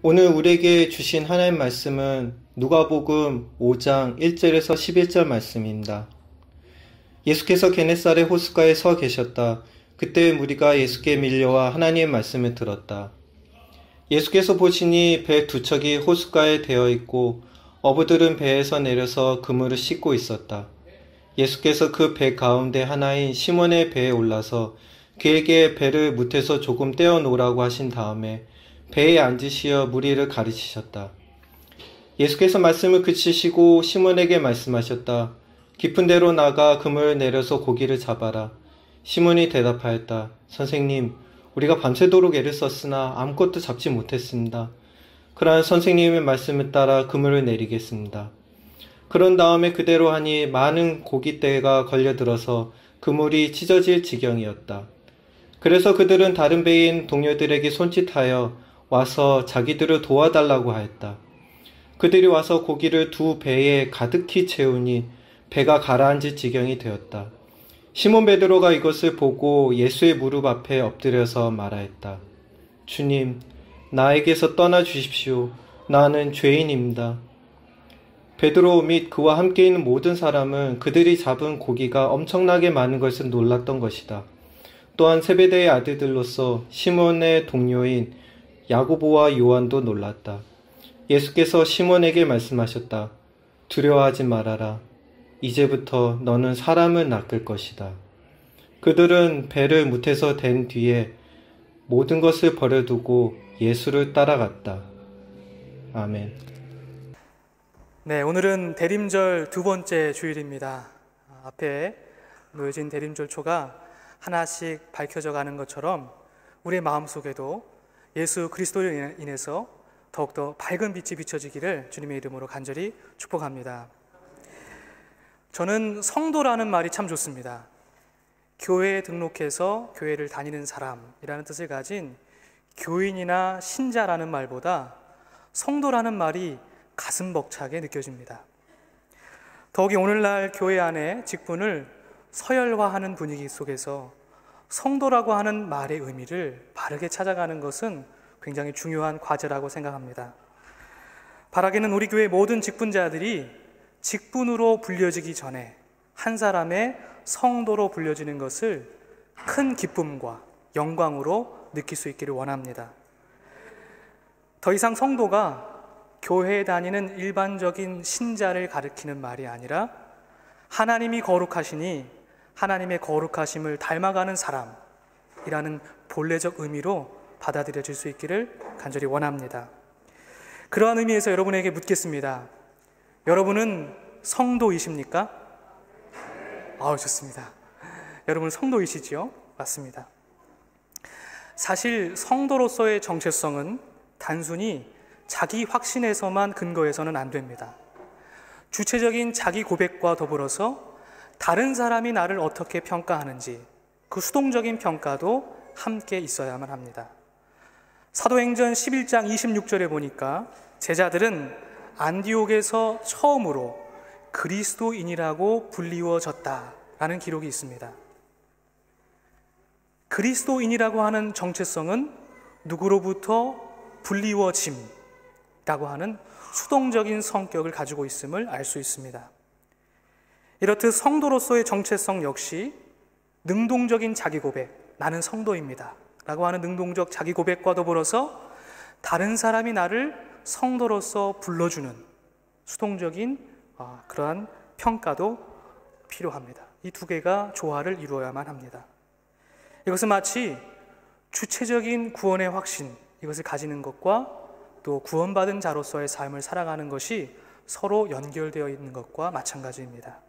오늘 우리에게 주신 하나님 말씀은 누가복음 5장 1절에서 11절 말씀입니다. 예수께서 게네사렛 호숫가에 서 계셨다. 그때 무리가 예수께 밀려와 하나님의 말씀을 들었다. 예수께서 보시니 배 두 척이 호숫가에 대어 있고 어부들은 배에서 내려서 그물을 씻고 있었다. 예수께서 그 배 가운데 하나인 시몬의 배에 올라서 그에게 배를 무태서 조금 떼어 놓으라고 하신 다음에 배에 앉으시어 무리를 가르치셨다. 예수께서 말씀을 그치시고 시몬에게 말씀하셨다. 깊은 데로 나가 그물을 내려서 고기를 잡아라. 시몬이 대답하였다. 선생님, 우리가 밤새도록 애를 썼으나 아무것도 잡지 못했습니다. 그러나 선생님의 말씀을 따라 그물을 내리겠습니다. 그런 다음에 그대로 하니 많은 고깃대가 걸려들어서 그물이 찢어질 지경이었다. 그래서 그들은 다른 배인 동료들에게 손짓하여 와서 자기들을 도와달라고 하였다. 그들이 와서 고기를 두 배에 가득히 채우니 배가 가라앉을 지경이 되었다. 시몬 베드로가 이것을 보고 예수의 무릎 앞에 엎드려서 말하였다. 주님, 나에게서 떠나 주십시오. 나는 죄인입니다. 베드로 및 그와 함께 있는 모든 사람은 그들이 잡은 고기가 엄청나게 많은 것을 놀랐던 것이다. 또한 세베대의 아들들로서 시몬의 동료인 야고보와 요한도 놀랐다. 예수께서 시몬에게 말씀하셨다. 두려워하지 말아라. 이제부터 너는 사람을 낚을 것이다. 그들은 배를 무태서 댄 뒤에 모든 것을 버려두고 예수를 따라갔다. 아멘. 네, 오늘은 대림절 두 번째 주일입니다. 앞에 놓여진 대림절초가 하나씩 밝혀져 가는 것처럼 우리의 마음속에도 예수 그리스도로 인해서 더욱더 밝은 빛이 비춰지기를 주님의 이름으로 간절히 축복합니다. 저는 성도라는 말이 참 좋습니다. 교회에 등록해서 교회를 다니는 사람이라는 뜻을 가진 교인이나 신자라는 말보다 성도라는 말이 가슴 벅차게 느껴집니다. 더욱이 오늘날 교회 안에 직분을 서열화하는 분위기 속에서 성도라고 하는 말의 의미를 바르게 찾아가는 것은 굉장히 중요한 과제라고 생각합니다. 바라기는 우리 교회 모든 직분자들이 직분으로 불려지기 전에 한 사람의 성도로 불려지는 것을 큰 기쁨과 영광으로 느낄 수 있기를 원합니다. 더 이상 성도가 교회에 다니는 일반적인 신자를 가리키는 말이 아니라 하나님이 거룩하시니 하나님의 거룩하심을 닮아가는 사람이라는 본래적 의미로 받아들여질 수 있기를 간절히 원합니다. 그러한 의미에서 여러분에게 묻겠습니다. 여러분은 성도이십니까? 좋습니다. 여러분 성도이시지요? 맞습니다. 사실 성도로서의 정체성은 단순히 자기 확신에서만 근거해서는 안 됩니다. 주체적인 자기 고백과 더불어서 다른 사람이 나를 어떻게 평가하는지 그 수동적인 평가도 함께 있어야만 합니다. 사도행전 11장 26절에 보니까 제자들은 안디옥에서 처음으로 그리스도인이라고 불리워졌다라는 기록이 있습니다. 그리스도인이라고 하는 정체성은 누구로부터 불리워짐이라고 하는 수동적인 성격을 가지고 있음을 알 수 있습니다. 이렇듯 성도로서의 정체성 역시 능동적인 자기 고백, 나는 성도입니다 라고 하는 능동적 자기 고백과 더불어서 다른 사람이 나를 성도로서 불러주는 수동적인 그러한 평가도 필요합니다. 이 두 개가 조화를 이루어야만 합니다. 이것은 마치 주체적인 구원의 확신, 이것을 가지는 것과 또 구원받은 자로서의 삶을 살아가는 것이 서로 연결되어 있는 것과 마찬가지입니다.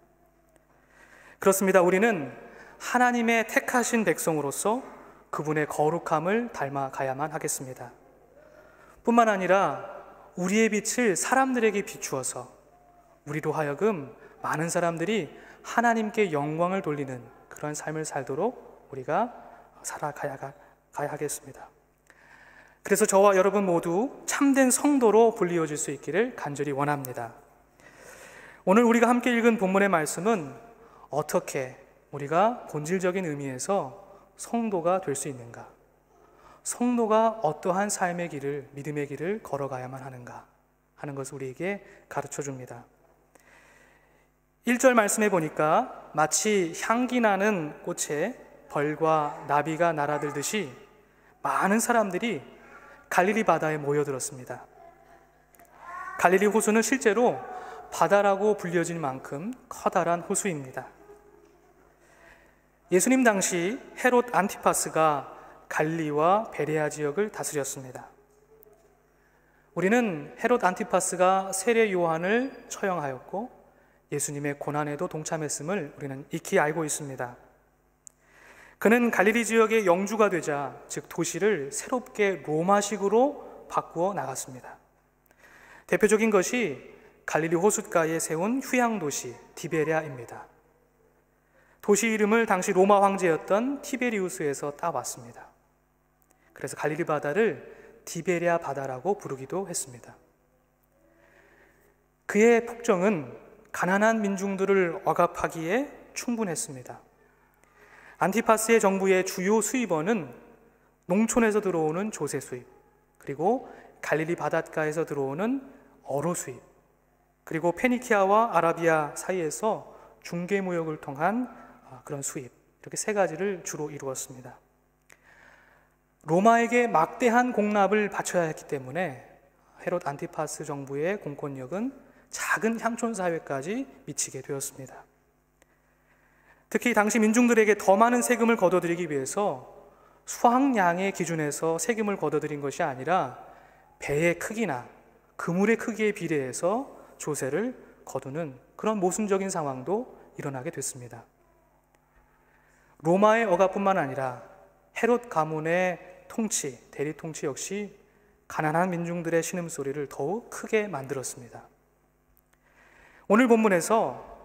그렇습니다. 우리는 하나님의 택하신 백성으로서 그분의 거룩함을 닮아가야만 하겠습니다. 뿐만 아니라 우리의 빛을 사람들에게 비추어서 우리로 하여금 많은 사람들이 하나님께 영광을 돌리는 그런 삶을 살도록 우리가 살아가야 하겠습니다. 그래서 저와 여러분 모두 참된 성도로 불리워질 수 있기를 간절히 원합니다. 오늘 우리가 함께 읽은 본문의 말씀은 어떻게 우리가 본질적인 의미에서 성도가 될 수 있는가? 성도가 어떠한 삶의 길을, 믿음의 길을 걸어가야만 하는가 하는 것을 우리에게 가르쳐 줍니다. 1절 말씀해 보니까 마치 향기 나는 꽃에 벌과 나비가 날아들듯이 많은 사람들이 갈릴리 바다에 모여들었습니다. 갈릴리 호수는 실제로 바다라고 불려질 만큼 커다란 호수입니다. 예수님 당시 헤롯 안티파스가 갈릴리와 베레아 지역을 다스렸습니다. 우리는 헤롯 안티파스가 세례 요한을 처형하였고 예수님의 고난에도 동참했음을 우리는 익히 알고 있습니다. 그는 갈릴리 지역의 영주가 되자, 즉 도시를 새롭게 로마식으로 바꾸어 나갔습니다. 대표적인 것이 갈릴리 호숫가에 세운 휴양도시 디베랴입니다. 도시 이름을 당시 로마 황제였던 티베리우스에서 따왔습니다. 그래서 갈릴리 바다를 디베랴 바다라고 부르기도 했습니다. 그의 폭정은 가난한 민중들을 억압하기에 충분했습니다. 안티파스의 정부의 주요 수입원은 농촌에서 들어오는 조세 수입, 그리고 갈릴리 바닷가에서 들어오는 어로 수입, 그리고 페니키아와 아라비아 사이에서 중개 무역을 통한 그런 수입, 이렇게 세 가지를 주로 이루었습니다. 로마에게 막대한 공납을 바쳐야 했기 때문에 헤롯 안티파스 정부의 공권력은 작은 향촌 사회까지 미치게 되었습니다. 특히 당시 민중들에게 더 많은 세금을 걷어들이기 위해서 수확량의 기준에서 세금을 걷어들인 것이 아니라 배의 크기나 그물의 크기에 비례해서 조세를 거두는 그런 모순적인 상황도 일어나게 됐습니다. 로마의 억압뿐만 아니라 헤롯 가문의 통치, 대리 통치 역시 가난한 민중들의 신음소리를 더욱 크게 만들었습니다. 오늘 본문에서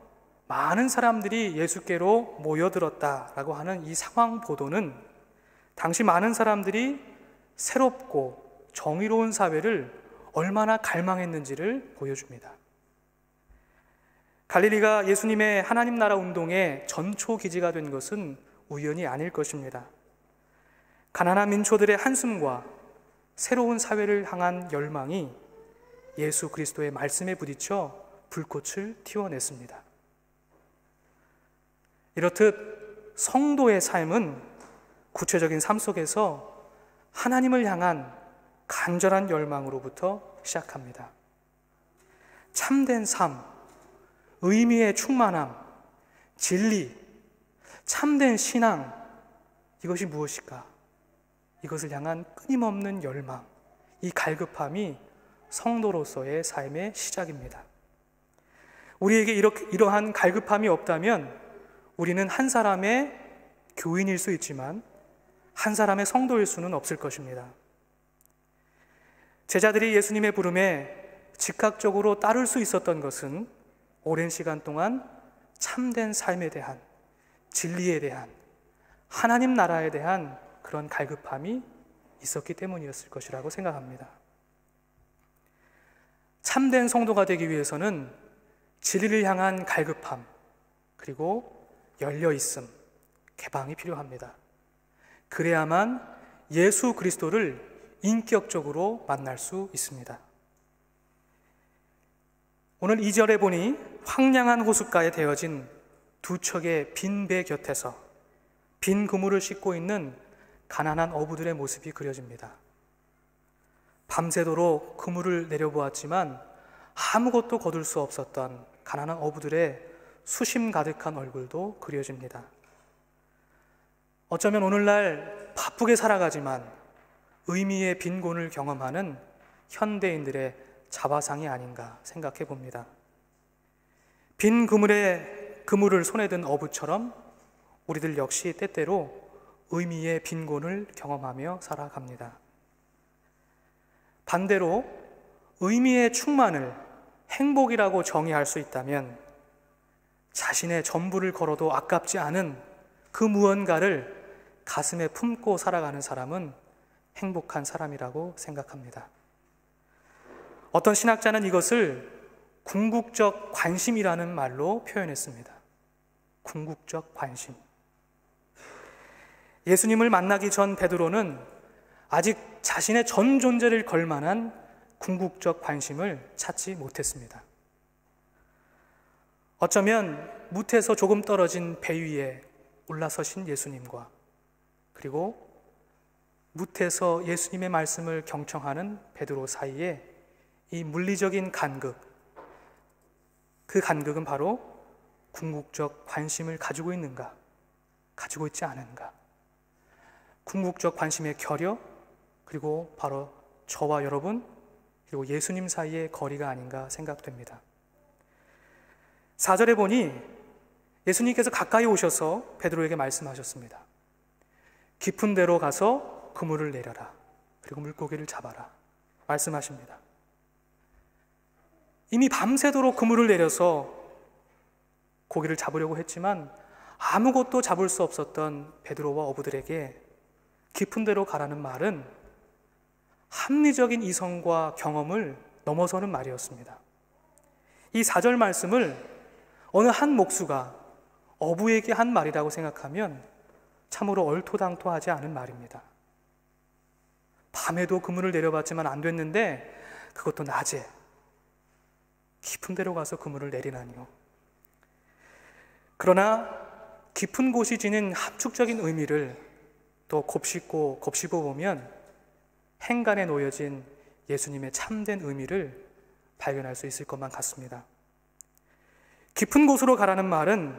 많은 사람들이 예수께로 모여들었다라고 하는 이 상황 보도는 당시 많은 사람들이 새롭고 정의로운 사회를 얼마나 갈망했는지를 보여줍니다. 갈릴리가 예수님의 하나님 나라 운동의 전초 기지가 된 것은 우연이 아닐 것입니다. 가난한 민초들의 한숨과 새로운 사회를 향한 열망이 예수 그리스도의 말씀에 부딪혀 불꽃을 튀어냈습니다. 이렇듯 성도의 삶은 구체적인 삶 속에서 하나님을 향한 간절한 열망으로부터 시작합니다. 참된 삶, 의미의 충만함, 진리, 참된 신앙, 이것이 무엇일까? 이것을 향한 끊임없는 열망, 이 갈급함이 성도로서의 삶의 시작입니다. 우리에게 이러한 갈급함이 없다면 우리는 한 사람의 교인일 수 있지만 한 사람의 성도일 수는 없을 것입니다. 제자들이 예수님의 부름에 즉각적으로 따를 수 있었던 것은 오랜 시간 동안 참된 삶에 대한, 진리에 대한, 하나님 나라에 대한 그런 갈급함이 있었기 때문이었을 것이라고 생각합니다. 참된 성도가 되기 위해서는 진리를 향한 갈급함, 그리고 열려있음, 개방이 필요합니다. 그래야만 예수 그리스도를 인격적으로 만날 수 있습니다. 오늘 2절에 보니 황량한 호숫가에 대어진 두 척의 빈 배 곁에서 빈 그물을 싣고 있는 가난한 어부들의 모습이 그려집니다. 밤새도록 그물을 내려보았지만 아무것도 거둘 수 없었던 가난한 어부들의 수심 가득한 얼굴도 그려집니다. 어쩌면 오늘날 바쁘게 살아가지만 의미의 빈곤을 경험하는 현대인들의 자화상이 아닌가 생각해 봅니다. 빈 그물을 손에 든 어부처럼 우리들 역시 때때로 의미의 빈곤을 경험하며 살아갑니다. 반대로 의미의 충만을 행복이라고 정의할 수 있다면 자신의 전부를 걸어도 아깝지 않은 그 무언가를 가슴에 품고 살아가는 사람은 행복한 사람이라고 생각합니다. 어떤 신학자는 이것을 궁극적 관심이라는 말로 표현했습니다. 궁극적 관심. 예수님을 만나기 전 베드로는 아직 자신의 전 존재를 걸 만한 궁극적 관심을 찾지 못했습니다. 어쩌면 무태에서 조금 떨어진 배 위에 올라서신 예수님과 그리고 무태에서 예수님의 말씀을 경청하는 베드로 사이에 이 물리적인 간극, 그 간극은 바로 궁극적 관심을 가지고 있는가, 가지고 있지 않은가, 궁극적 관심의 결여, 그리고 바로 저와 여러분 그리고 예수님 사이의 거리가 아닌가 생각됩니다. 4절에 보니 예수님께서 가까이 오셔서 베드로에게 말씀하셨습니다. 깊은 데로 가서 그물을 내려라. 그리고 물고기를 잡아라. 말씀하십니다. 이미 밤새도록 그물을 내려서 고기를 잡으려고 했지만 아무것도 잡을 수 없었던 베드로와 어부들에게 깊은 데로 가라는 말은 합리적인 이성과 경험을 넘어서는 말이었습니다. 이 4절 말씀을 어느 한 목수가 어부에게 한 말이라고 생각하면 참으로 얼토당토하지 않은 말입니다. 밤에도 그물을 내려봤지만 안 됐는데 그것도 낮에 깊은 데로 가서 그물을 내리나니요. 그러나 깊은 곳이 지닌 함축적인 의미를 또 곱씹고 보면 행간에 놓여진 예수님의 참된 의미를 발견할 수 있을 것만 같습니다. 깊은 곳으로 가라는 말은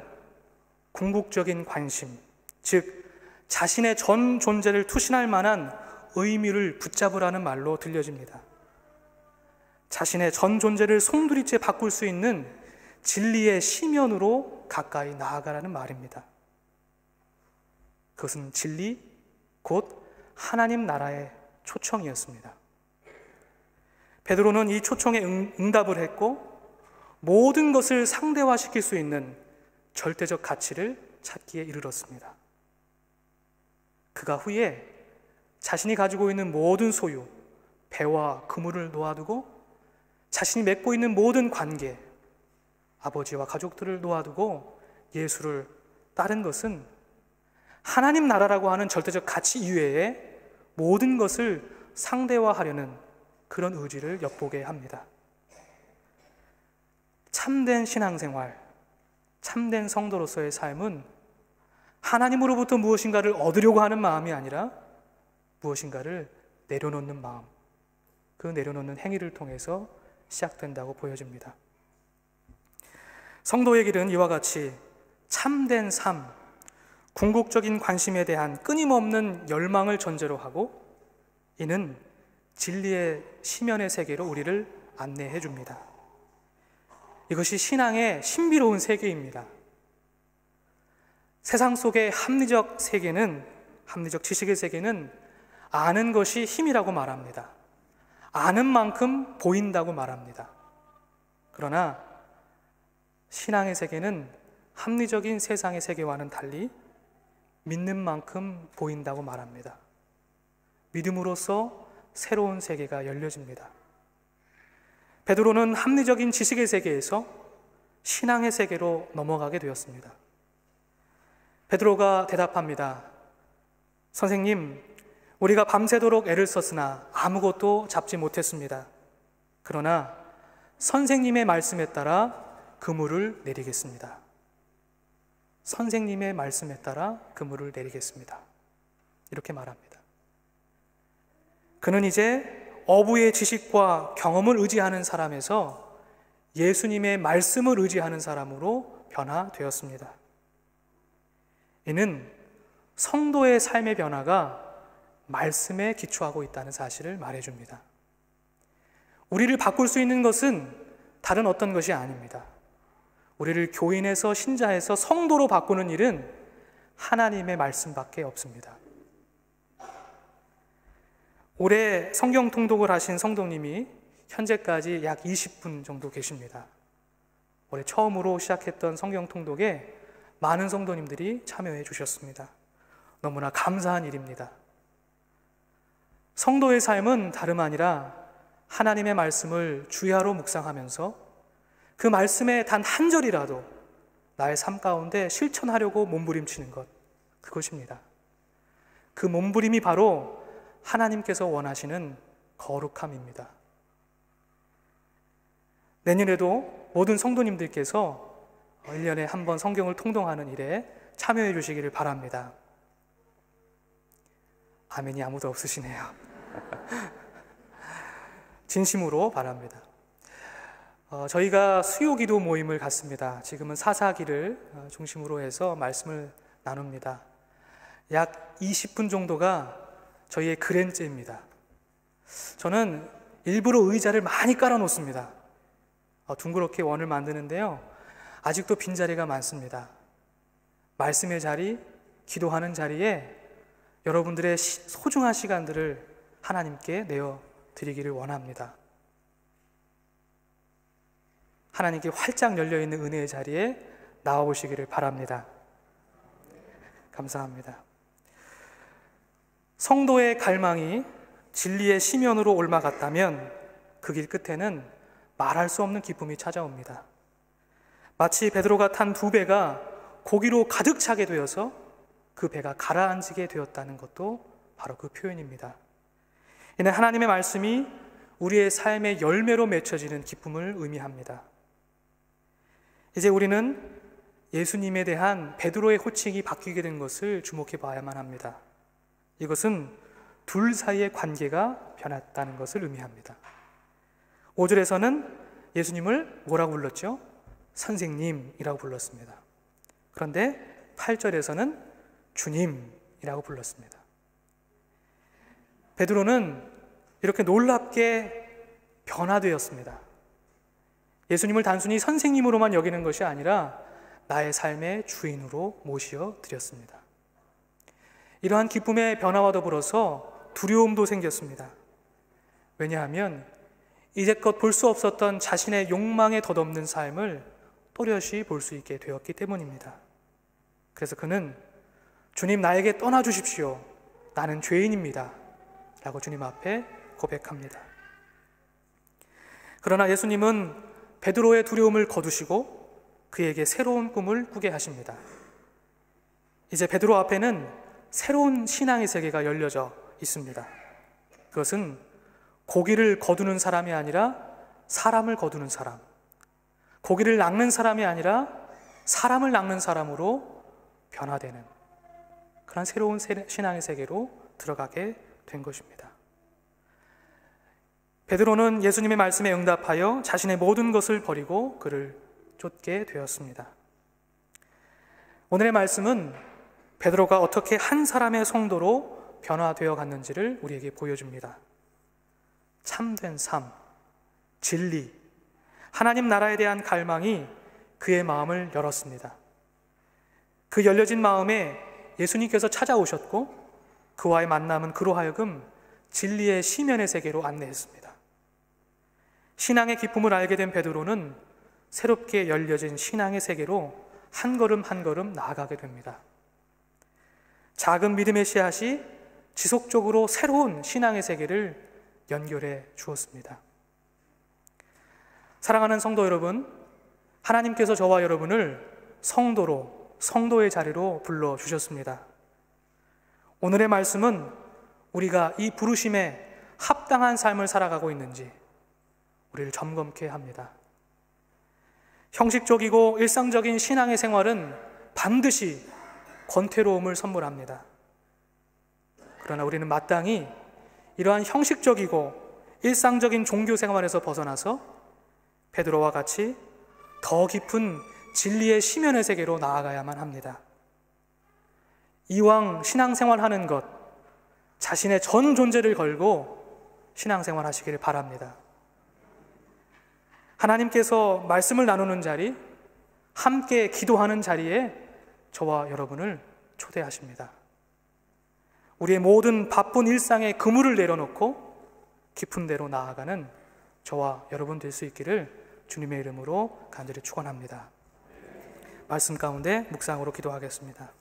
궁극적인 관심, 즉 자신의 전 존재를 투신할 만한 의미를 붙잡으라는 말로 들려집니다. 자신의 전 존재를 송두리째 바꿀 수 있는 진리의 시면으로 가까이 나아가라는 말입니다. 그것은 진리, 곧 하나님 나라의 초청이었습니다. 베드로는 이 초청에 응답을 했고 모든 것을 상대화시킬 수 있는 절대적 가치를 찾기에 이르렀습니다. 그가 후에 자신이 가지고 있는 모든 소유, 배와 그물을 놓아두고 자신이 맺고 있는 모든 관계, 아버지와 가족들을 놓아두고 예수를 따른 것은 하나님 나라라고 하는 절대적 가치 이외에 모든 것을 상대화하려는 그런 의지를 엿보게 합니다. 참된 신앙생활, 참된 성도로서의 삶은 하나님으로부터 무엇인가를 얻으려고 하는 마음이 아니라 무엇인가를 내려놓는 마음, 그 내려놓는 행위를 통해서 시작된다고 보여집니다. 성도의 길은 이와 같이 참된 삶, 궁극적인 관심에 대한 끊임없는 열망을 전제로 하고 이는 진리의 시면의 세계로 우리를 안내해 줍니다. 이것이 신앙의 신비로운 세계입니다. 세상 속의 합리적 세계는, 합리적 지식의 세계는 아는 것이 힘이라고 말합니다. 아는 만큼 보인다고 말합니다. 그러나 신앙의 세계는 합리적인 세상의 세계와는 달리 믿는 만큼 보인다고 말합니다. 믿음으로써 새로운 세계가 열려집니다. 베드로는 합리적인 지식의 세계에서 신앙의 세계로 넘어가게 되었습니다. 베드로가 대답합니다. 선생님, 우리가 밤새도록 애를 썼으나 아무것도 잡지 못했습니다. 그러나 선생님의 말씀에 따라 그물을 내리겠습니다. 선생님의 말씀에 따라 그물을 내리겠습니다. 이렇게 말합니다. 그는 이제 어부의 지식과 경험을 의지하는 사람에서 예수님의 말씀을 의지하는 사람으로 변화되었습니다. 이는 성도의 삶의 변화가 말씀에 기초하고 있다는 사실을 말해줍니다. 우리를 바꿀 수 있는 것은 다른 어떤 것이 아닙니다. 우리를 교인에서 신자에서 성도로 바꾸는 일은 하나님의 말씀밖에 없습니다. 올해 성경 통독을 하신 성도님이 현재까지 약 20분 정도 계십니다. 올해 처음으로 시작했던 성경 통독에 많은 성도님들이 참여해 주셨습니다. 너무나 감사한 일입니다. 성도의 삶은 다름 아니라 하나님의 말씀을 주야로 묵상하면서 그 말씀의 단 한 절이라도 나의 삶 가운데 실천하려고 몸부림치는 것, 그것입니다. 그 몸부림이 바로 하나님께서 원하시는 거룩함입니다. 내년에도 모든 성도님들께서 1년에 한 번 성경을 통독하는 일에 참여해 주시기를 바랍니다. 아멘이 아무도 없으시네요. 진심으로 바랍니다. 저희가 수요기도 모임을 갖습니다. 지금은 사사기를 중심으로 해서 말씀을 나눕니다. 약 20분 정도가 저희의 그랜째입니다. 저는 일부러 의자를 많이 깔아놓습니다. 둥그렇게 원을 만드는데요, 아직도 빈자리가 많습니다. 말씀의 자리, 기도하는 자리에 여러분들의 소중한 시간들을 하나님께 내어드리기를 원합니다. 하나님께 활짝 열려있는 은혜의 자리에 나와보시기를 바랍니다. 감사합니다. 성도의 갈망이 진리의 시면으로 옮아갔다면 그 길 끝에는 말할 수 없는 기쁨이 찾아옵니다. 마치 베드로가 탄 두 배가 고기로 가득 차게 되어서 그 배가 가라앉게 되었다는 것도 바로 그 표현입니다. 이는 하나님의 말씀이 우리의 삶의 열매로 맺혀지는 기쁨을 의미합니다. 이제 우리는 예수님에 대한 베드로의 호칭이 바뀌게 된 것을 주목해 봐야만 합니다. 이것은 둘 사이의 관계가 변했다는 것을 의미합니다. 5절에서는 예수님을 뭐라고 불렀죠? 선생님이라고 불렀습니다. 그런데 8절에서는 주님이라고 불렀습니다. 베드로는 이렇게 놀랍게 변화되었습니다. 예수님을 단순히 선생님으로만 여기는 것이 아니라 나의 삶의 주인으로 모시어 드렸습니다. 이러한 기쁨의 변화와 더불어서 두려움도 생겼습니다. 왜냐하면 이제껏 볼 수 없었던 자신의 욕망에 덧없는 삶을 또렷이 볼 수 있게 되었기 때문입니다. 그래서 그는 주님, 나에게 떠나주십시오. 나는 죄인입니다. 라고 주님 앞에 고백합니다. 그러나 예수님은 베드로의 두려움을 거두시고 그에게 새로운 꿈을 꾸게 하십니다. 이제 베드로 앞에는 새로운 신앙의 세계가 열려져 있습니다. 그것은 고기를 거두는 사람이 아니라 사람을 거두는 사람, 고기를 낚는 사람이 아니라 사람을 낚는 사람으로 변화되는 그런 새로운 신앙의 세계로 들어가게 된 것입니다. 베드로는 예수님의 말씀에 응답하여 자신의 모든 것을 버리고 그를 쫓게 되었습니다. 오늘의 말씀은 베드로가 어떻게 한 사람의 성도로 변화되어 갔는지를 우리에게 보여줍니다. 참된 삶, 진리, 하나님 나라에 대한 갈망이 그의 마음을 열었습니다. 그 열려진 마음에 예수님께서 찾아오셨고 그와의 만남은 그로 하여금 진리의 시면의 세계로 안내했습니다. 신앙의 기쁨을 알게 된 베드로는 새롭게 열려진 신앙의 세계로 한 걸음 한 걸음 나아가게 됩니다. 작은 믿음의 씨앗이 지속적으로 새로운 신앙의 세계를 연결해 주었습니다. 사랑하는 성도 여러분, 하나님께서 저와 여러분을 성도로, 성도의 자리로 불러주셨습니다. 오늘의 말씀은 우리가 이 부르심에 합당한 삶을 살아가고 있는지 우리를 점검케 합니다. 형식적이고 일상적인 신앙의 생활은 반드시 권태로움을 선물합니다. 그러나 우리는 마땅히 이러한 형식적이고 일상적인 종교 생활에서 벗어나서 베드로와 같이 더 깊은 진리의 시면의 세계로 나아가야만 합니다. 이왕 신앙생활하는 것, 자신의 전 존재를 걸고 신앙생활 하시기를 바랍니다. 하나님께서 말씀을 나누는 자리, 함께 기도하는 자리에 저와 여러분을 초대하십니다. 우리의 모든 바쁜 일상의 그물을 내려놓고 깊은 데로 나아가는 저와 여러분 될 수 있기를 주님의 이름으로 간절히 축원합니다. 말씀 가운데 묵상으로 기도하겠습니다.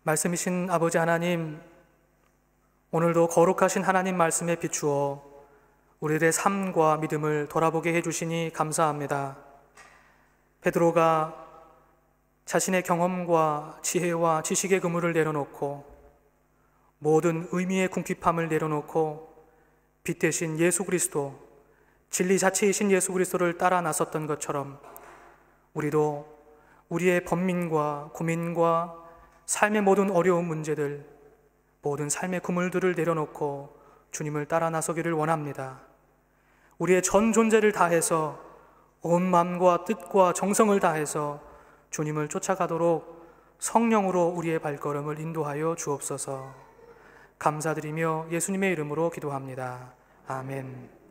말씀이신 아버지 하나님, 오늘도 거룩하신 하나님 말씀에 비추어 우리들의 삶과 믿음을 돌아보게 해주시니 감사합니다. 베드로가 자신의 경험과 지혜와 지식의 그물을 내려놓고 모든 의미의 궁핍함을 내려놓고 빛 대신 예수 그리스도, 진리 자체이신 예수 그리스도를 따라 나섰던 것처럼 우리도 우리의 번민과 고민과 삶의 모든 어려운 문제들, 모든 삶의 그물들을 내려놓고 주님을 따라 나서기를 원합니다. 우리의 전 존재를 다해서 온 마음과 뜻과 정성을 다해서 주님을 쫓아가도록 성령으로 우리의 발걸음을 인도하여 주옵소서. 감사드리며 예수님의 이름으로 기도합니다. 아멘.